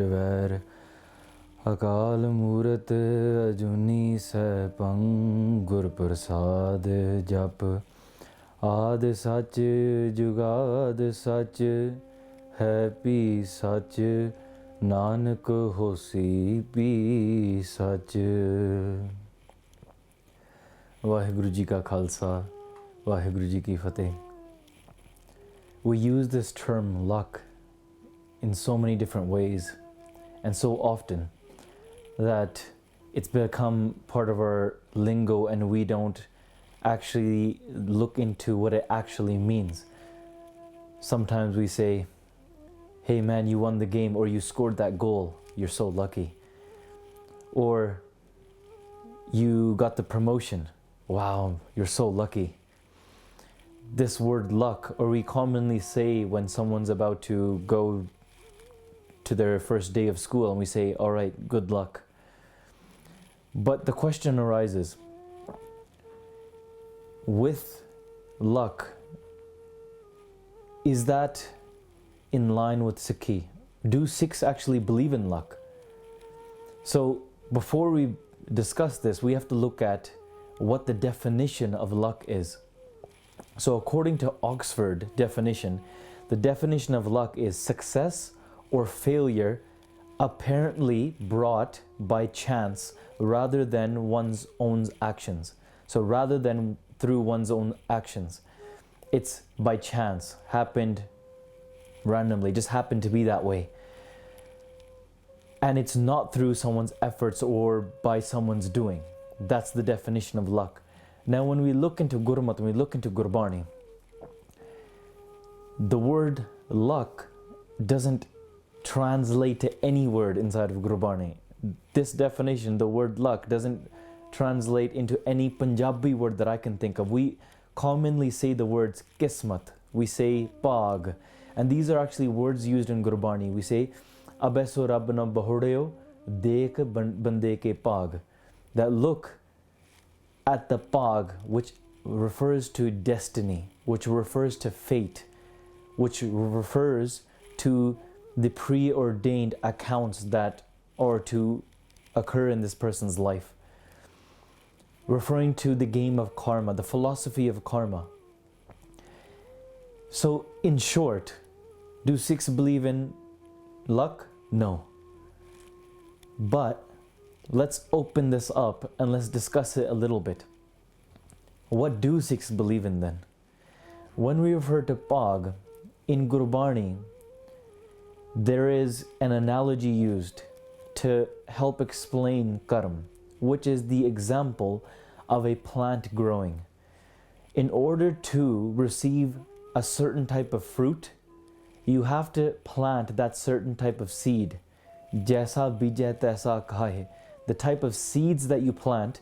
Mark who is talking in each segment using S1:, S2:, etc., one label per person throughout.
S1: वैर अकाल मूरत अजूनी सैभं गुर प्रसाद जप आद सच जुगाद सच है भी सच नानक होसी भी सच। वाहिगुरु जी का खालसा, वाहिगुरु जी की फतेह। We use this term luck in so many different ways and so often that it's become part of our lingo and we don't actually look into what it actually means. Sometimes we say, hey man, you won the game, or you scored that goal, you're so lucky. Or you got the promotion, wow, you're so lucky. This word luck, or we commonly say when someone's about to go to their first day of school and we say, all right, good luck. But the question arises, with luck, is that in line with Sikhi? Do Sikhs actually believe in luck? So before we discuss this, we have to look at what the definition of luck is. So according to Oxford definition, the definition of luck is success or failure apparently brought by chance rather than one's own actions. So rather than through one's own actions, it's by chance, happened randomly, just happened to be that way. And it's not through someone's efforts or by someone's doing. That's the definition of luck. Now when we look into Gurmat, when we look into Gurbani, the word luck doesn't translate to any word inside of Gurbani. This definition, the word luck, doesn't translate into any Punjabi word that I can think of. We commonly say the words kismat, we say pag, and these are actually words used in Gurbani. We say abeso rab na bahudeo dekh bande ke pag, that look at the pag, which refers to destiny, which refers to fate, which refers to the preordained accounts that are to occur in this person's life, referring to the game of karma, the philosophy of karma. So in short, do Sikhs believe in luck? No. But let's open this up and let's discuss it a little bit. What do Sikhs believe in then? When we refer to Pag, in Gurbani, there is an analogy used to help explain Karam, which is the example of a plant growing. In order to receive a certain type of fruit, you have to plant that certain type of seed. Jaisa bija taisa khaye. The type of seeds that you plant,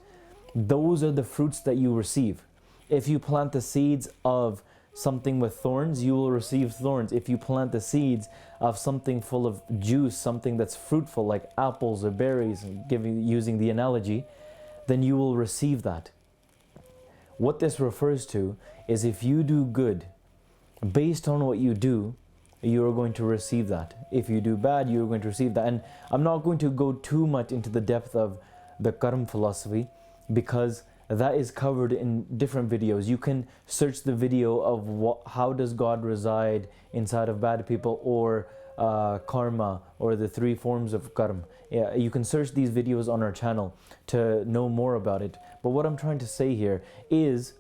S1: those are the fruits that you receive. If you plant the seeds of something with thorns, you will receive thorns. If you plant the seeds of something full of juice, something that's fruitful like apples or berries, using the analogy, then you will receive that. What this refers to is if you do good, based on what you do, you are going to receive that. If you do bad, you are going to receive that. And I'm not going to go too much into the depth of the Karam philosophy because that is covered in different videos. You can search the video of how does God reside inside of bad people, or karma, or the three forms of Karam. Yeah, you can search these videos on our channel to know more about it. But what I'm trying to say here is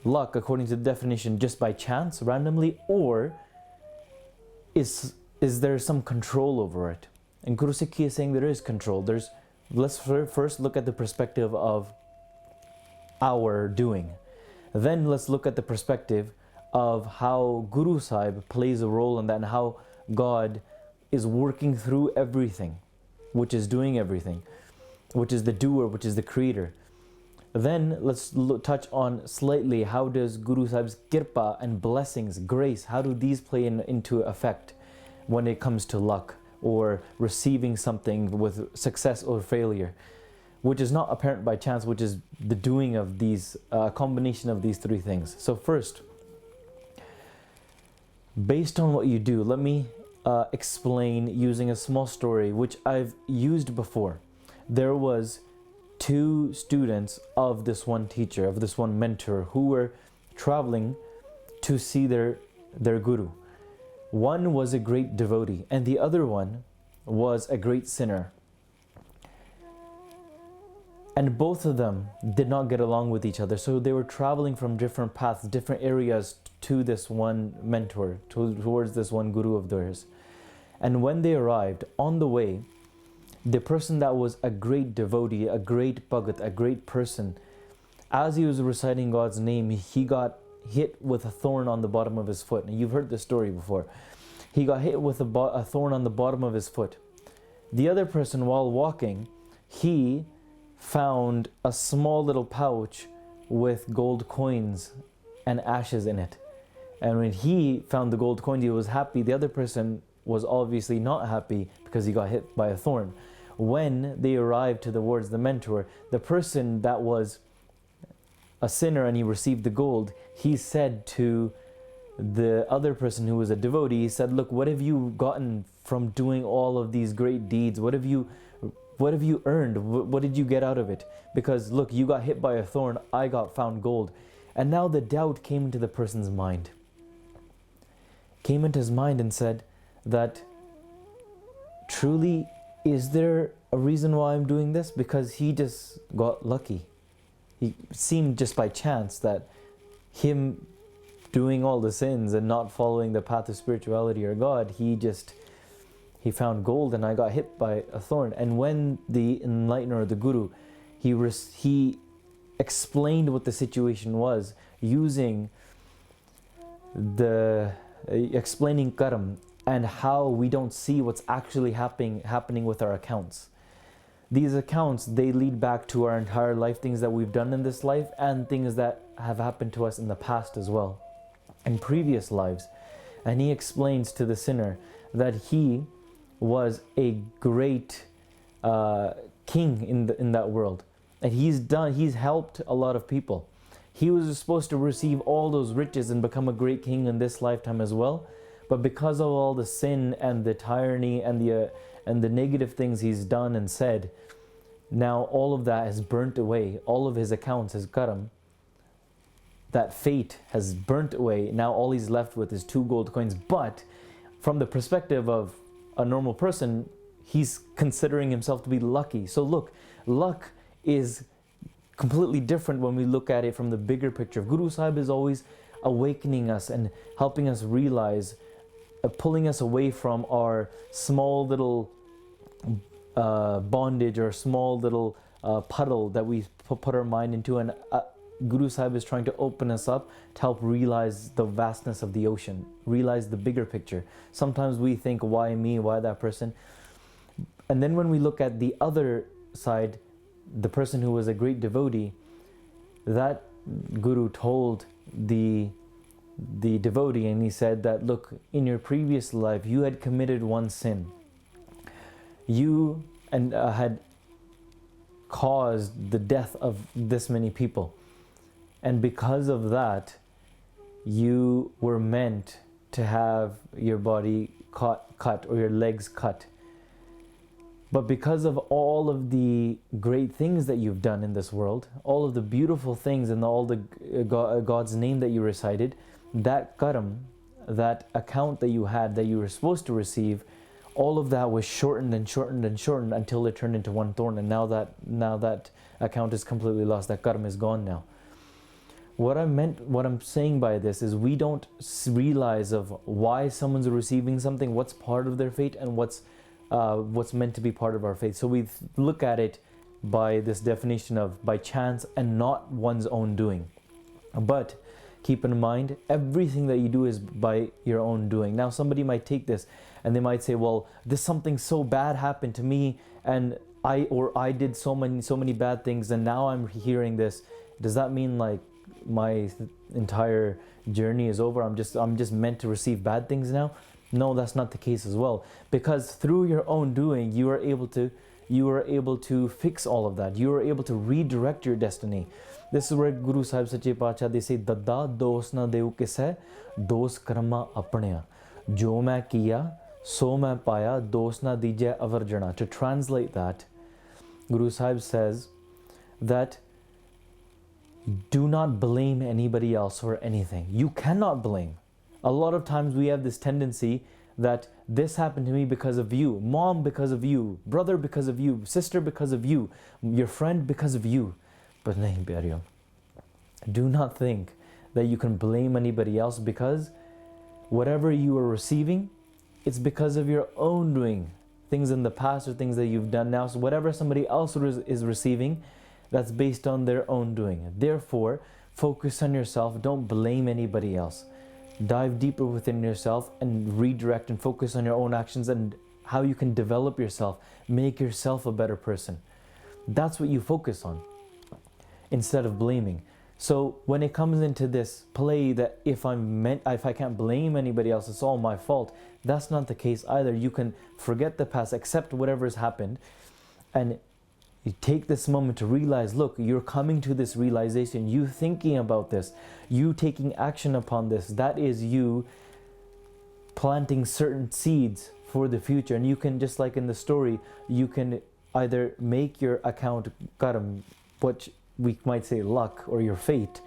S1: luck, according to the definition, just by chance, randomly, or is there some control over it? And Guru Sikhi is saying there is control. Let's first look at the perspective of our doing. Then let's look at the perspective of how Guru Sahib plays a role in that, and how God is working through everything, which is doing everything, which is the doer, which is the creator. Then let's touch on slightly how does Guru Sahib's kirpa and blessings, grace, how do these play into effect when it comes to luck or receiving something with success or failure, which is not apparent by chance, which is the doing of these, combination of these three things. So first, based on what you do, let me explain using a small story which I've used before. There was two students of this one teacher, of this one mentor, who were traveling to see their guru. One was a great devotee and the other one was a great sinner. And both of them did not get along with each other. So they were traveling from different paths, different areas to this one mentor, towards this one guru of theirs. And when they arrived, on the way, the person that was a great devotee, a great bhagat, a great person, as he was reciting God's name, he got hit with a thorn on the bottom of his foot. And you've heard this story before. He got hit with a thorn on the bottom of his foot. The other person, while walking, he found a small little pouch with gold coins and ashes in it. And when he found the gold coins, he was happy. The other person was obviously not happy because he got hit by a thorn. When they arrived towards the mentor, the person that was a sinner and he received the gold, he said to the other person who was a devotee, he said, look, what have you gotten from doing all of these great deeds? What have you earned? What did you get out of it? Because look, you got hit by a thorn, I got found gold. And now the doubt came into the person's mind. Came into his mind and said that, truly, is there a reason why I'm doing this? Because he just got lucky. He seemed just by chance that him doing all the sins and not following the path of spirituality or God, he found gold and I got hit by a thorn. And when the enlightener or the guru, he explained what the situation was using explaining Karam and how we don't see what's actually happening with our accounts. These accounts, they lead back to our entire life, things that we've done in this life and things that have happened to us in the past as well, in previous lives. And he explains to the sinner that he was a great king in that world, and he's helped a lot of people. He was supposed to receive all those riches and become a great king in this lifetime as well, but because of all the sin and the tyranny and the negative things he's done and said, now all of that has burnt away. All of his accounts, his karam, that fate has burnt away. Now all he's left with is 2 gold coins. But from the perspective of a normal person, he's considering himself to be lucky. So look, luck is completely different when we look at it from the bigger picture. Guru Sahib is always awakening us and helping us realize, pulling us away from our small little bondage or small little puddle that we put our mind into. And Guru Sahib is trying to open us up to help realize the vastness of the ocean, realize the bigger picture. Sometimes we think, why me, why that person? And then when we look at the other side, the person who was a great devotee, that Guru told the devotee, and he said that, look, in your previous life, you had committed one sin. You had caused the death of this many people. And because of that, you were meant to have your body cut or your legs cut. But because of all of the great things that you've done in this world, all of the beautiful things and all the God's name that you recited, that karam, that account that you had that you were supposed to receive, all of that was shortened and shortened and shortened until it turned into one thorn. And now that account is completely lost. That karam is gone now. What I'm saying by this is we don't realize of why someone's receiving something, what's part of their fate, and what's meant to be part of our faith. So we look at it by this definition of by chance and not one's own doing. But keep in mind, everything that you do is by your own doing. Now somebody might take this and they might say, well, this something so bad happened to me and I did so many bad things and now I'm hearing this. Does that mean like my entire journey is over? I'm just meant to receive bad things now? No, that's not the case as well. Because through your own doing, you are able to fix all of that. You are able to redirect your destiny. This is where Guru Sahib Sache Pacha, they say, Dada dos na deu kisai, dos karma apneya. Jo main kiya, So main paya dos na dije avarjana. To translate that, Guru Sahib says that do not blame anybody else for anything. You cannot blame. A lot of times we have this tendency that this happened to me because of you, mom because of you, brother because of you, sister because of you, your friend because of you. But nahin pyariyo. Do not think that you can blame anybody else, because whatever you are receiving, it's because of your own doing. Things in the past or things that you've done now. So whatever somebody else is receiving, that's based on their own doing. Therefore, focus on yourself. Don't blame anybody else. Dive deeper within yourself and redirect and focus on your own actions and how you can develop yourself. Make yourself a better person. That's what you focus on instead of blaming. So when it comes into this play that if I can't blame anybody else, it's all my fault. That's not the case either. You can forget the past, accept whatever has happened, and you take this moment to realize, look, you're coming to this realization, you thinking about this, you taking action upon this. That is you planting certain seeds for the future. And you can, just like in the story, you can either make your account Karam, which we might say luck or your fate,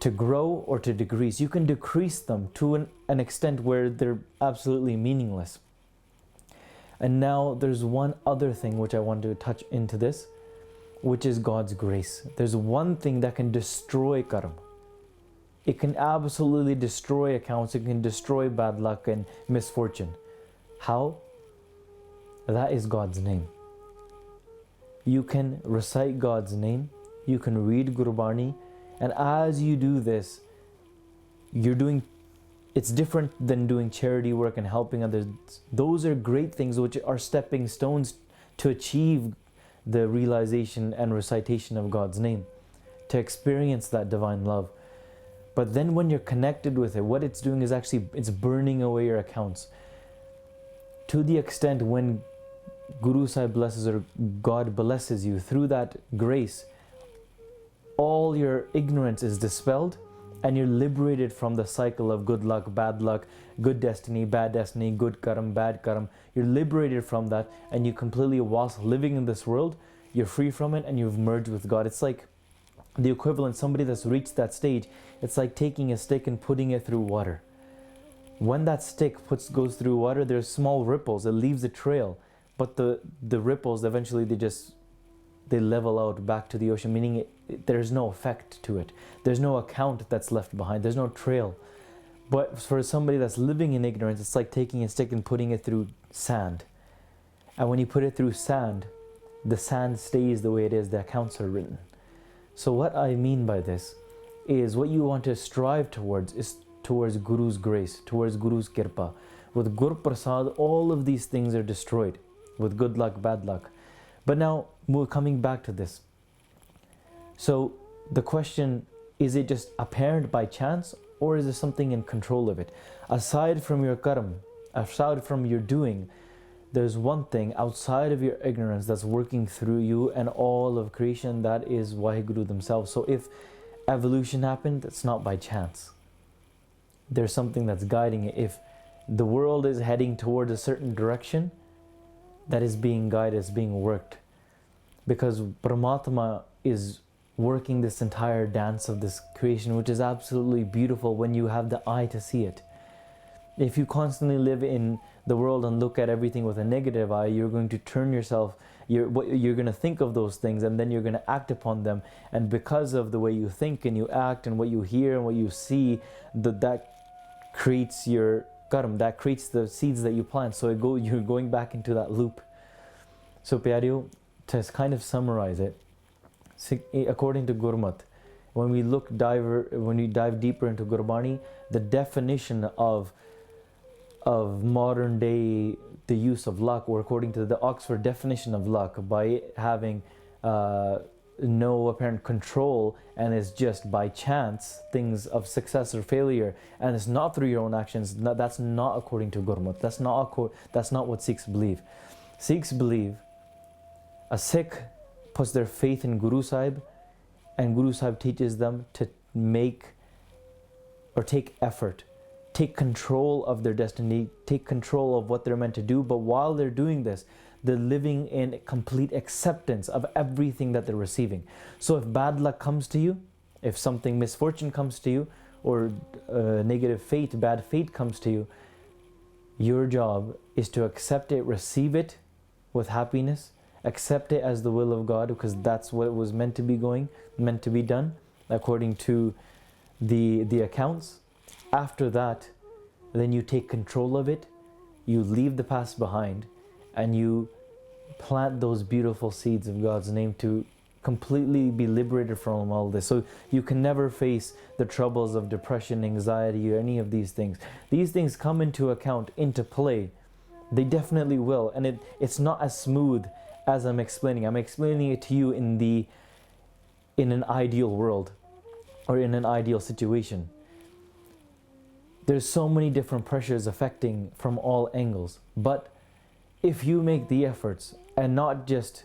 S1: to grow or to decrease. You can decrease them to an extent where they're absolutely meaningless. And now there's one other thing which I want to touch into this, which is God's grace. There's one thing that can destroy Karam. It can absolutely destroy accounts. It can destroy bad luck and misfortune. How? That is God's name. You can recite God's name, you can read Gurbani, and as you do this, it's different than doing charity work and helping others. Those are great things which are stepping stones to achieve the realization and recitation of God's name, to experience that divine love. But then when you're connected with it, what it's doing is actually, it's burning away your accounts. To the extent when Guru Sahib blesses or God blesses you through that grace, all your ignorance is dispelled and you're liberated from the cycle of good luck, bad luck, good destiny, good karam, bad karam. You're liberated from that, and you completely, whilst living in this world, you're free from it and you've merged with God. It's like the equivalent, somebody that's reached that stage, it's like taking a stick and putting it through water. When that stick goes through water, there's small ripples, it leaves a trail. But the ripples, eventually they level out back to the ocean, meaning there's no effect to it. There's no account that's left behind. There's no trail. But for somebody that's living in ignorance, it's like taking a stick and putting it through sand. And when you put it through sand, the sand stays the way it is. The accounts are written. So what I mean by this is, what you want to strive towards is towards Guru's grace, towards Guru's kirpa. With Gur Prasad, all of these things are destroyed. With good luck, bad luck. But now, we're coming back to this. So the question, is it just apparent by chance, or is there something in control of it? Aside from your karam, aside from your doing, there's one thing outside of your ignorance that's working through you and all of creation, that is Waheguru themselves. So if evolution happened, it's not by chance. There's something that's guiding it. If the world is heading towards a certain direction, that is being guided, is being worked. Because Paramatma is working this entire dance of this creation, which is absolutely beautiful when you have the eye to see it. If you constantly live in the world and look at everything with a negative eye, you're going to turn yourself, you're going to think of those things, and then you're going to act upon them. And because of the way you think and you act and what you hear and what you see, that creates your karam, that creates the seeds that you plant. So you're going back into that loop. So Pyareo, to kind of summarize it, according to Gurmat, when we dive deeper into Gurbani, the definition of modern day, the use of luck, or according to the Oxford definition of luck, by having no apparent control, and it's just by chance, things of success or failure, and it's not through your own actions. That's not according to Gurmat. That's not what Sikhs believe. Sikhs believe a Sikh puts their faith in Guru Sahib, and Guru Sahib teaches them to make or take effort take control of their destiny, take control of what they're meant to do. But while they're doing this, they're living in complete acceptance of everything that they're receiving. So if bad luck comes to you, if something misfortune comes to you, or negative fate, bad fate comes to you, your job is to accept it, receive it with happiness, accept it as the will of God, because that's what was meant to be done according to the accounts. After that, then you take control of it, you leave the past behind, and you plant those beautiful seeds of God's name to completely be liberated from all this. So you can never face the troubles of depression, anxiety, or any of these things. These things come into play. They definitely will. And it's not as smooth as I'm explaining. I'm explaining it to you in an ideal world, or in an ideal situation. There's so many different pressures affecting from all angles. But if you make the efforts and not just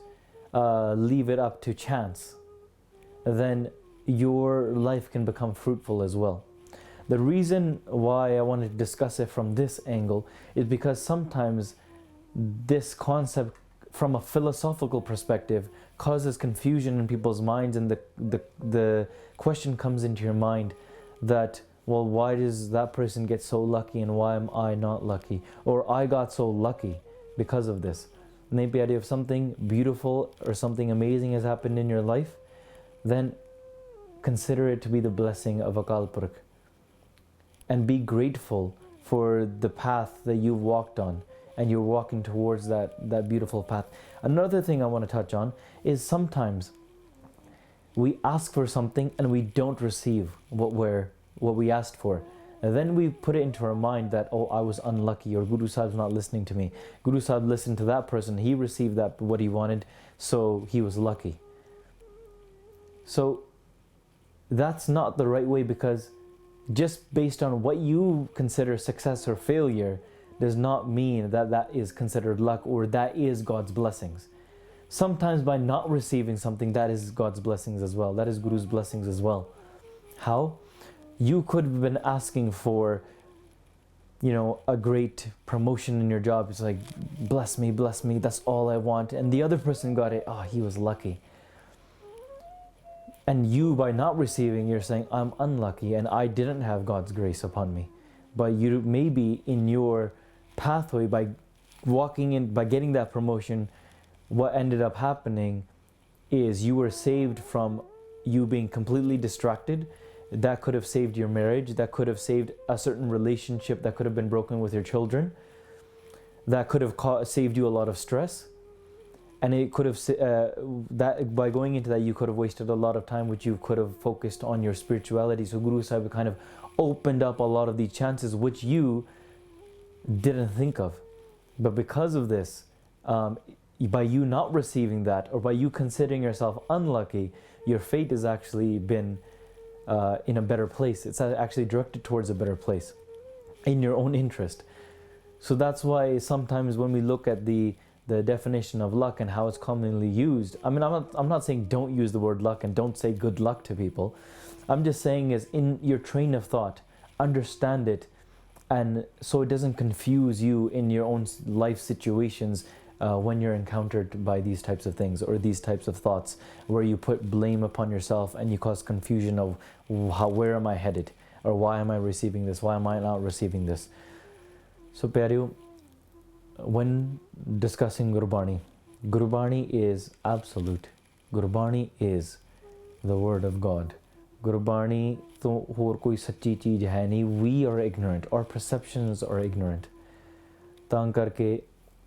S1: leave it up to chance, then your life can become fruitful as well. The reason why I wanted to discuss it from this angle is because sometimes this concept from a philosophical perspective causes confusion in people's minds, and the question comes into your mind that, well, why does that person get so lucky and why am I not lucky? Or I got so lucky because of this. Maybe if something beautiful or something amazing has happened in your life, then consider it to be the blessing of Akal Purkh, and be grateful for the path that you've walked on, and you're walking towards that beautiful path. Another thing I want to touch on is sometimes we ask for something and we don't receive what we asked for. And then we put it into our mind that, oh, I was unlucky, or Guru Sahib's not listening to me. Guru Sahib listened to that person, he received what he wanted, so he was lucky. So that's not the right way, because just based on what you consider success or failure does not mean that that is considered luck or that is God's blessings. Sometimes by not receiving something, that is God's blessings as well. That is Guru's blessings as well. How? You could have been asking for, a great promotion in your job. It's like, bless me, that's all I want. And the other person got it. Oh, he was lucky. And you, by not receiving, you're saying, I'm unlucky and I didn't have God's grace upon me. But you maybe in your pathway, by walking in, by getting that promotion, what ended up happening is you were saved from you being completely distracted. That could have saved your marriage. That could have saved a certain relationship that could have been broken with your children. That could have saved you a lot of stress. And it could have, that by going into that, you could have wasted a lot of time, which you could have focused on your spirituality. So Guru Sahib kind of opened up a lot of these chances, which you didn't think of. But because of this, by you not receiving that, or by you considering yourself unlucky, your fate has actually been in a better place. It's actually directed towards a better place in your own interest. So that's why sometimes when we look at the definition of luck and how it's commonly used, I mean, I'm not saying don't use the word luck and don't say good luck to people. I'm just saying is in your train of thought, understand it, and so it doesn't confuse you in your own life situations when you're encountered by these types of things or these types of thoughts where you put blame upon yourself and you cause confusion of where am I headed, or why am I receiving this, why am I not receiving this. So Pyareo, when discussing Gurbani, Gurbani is absolute. Gurbani is the word of God. Gurbani to hor koi sachi cheez hai nahi. We are ignorant, our perceptions are ignorant. Taan karke,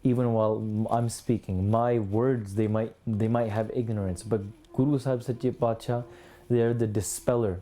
S1: even while I'm speaking, my words, they might have ignorance, but Guru Sahib Sache Paatshah, they are the dispeller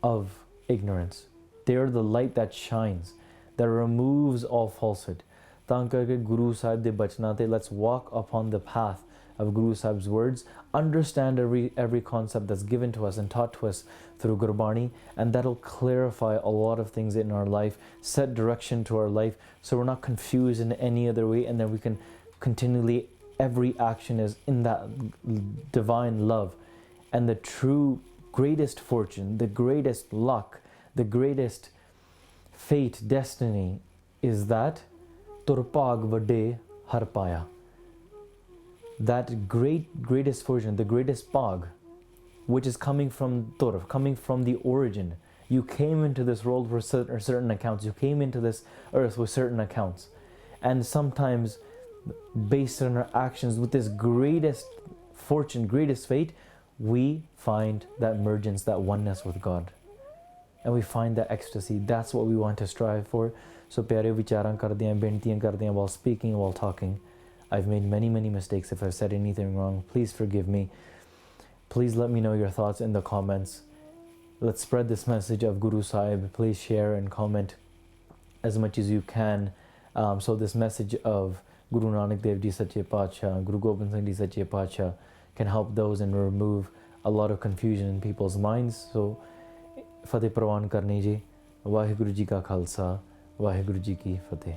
S1: of ignorance. They are the light that shines, that removes all falsehood. Taan karke Guru Sahib de bachna te, let's walk upon the path of Guru Sahib's words, understand every concept that's given to us and taught to us through Gurbani, and that'll clarify a lot of things in our life, set direction to our life, so we're not confused in any other way, and then we can continually, every action is in that divine love. And the true greatest fortune, the greatest luck, the greatest fate, destiny is that turpag vade har paya. That greatest fortune, the greatest pag, which is coming from tur, coming from the origin. You came into this world for certain accounts. You came into this earth with certain accounts. And sometimes, based on our actions, with this greatest fortune, greatest fate, we find that emergence, that oneness with God. And we find that ecstasy. That's what we want to strive for. So, pyare vicharan kardiyan, bentiyan kardiyan while speaking, while talking. I've made many mistakes. If I've said anything wrong, please forgive me. Please let me know your thoughts in the comments. Let's spread this message of Guru Sahib. Please share and comment as much as you can. So this message of Guru Nanak Dev Ji Sache Paatshah, Guru Gobind Singh Ji Sache Paatshah can help those and remove a lot of confusion in people's minds. So Fateh Prawan Karni Ji, Vaheguru Ji Ka Khalsa, Vaheguru Ji Ki Fateh.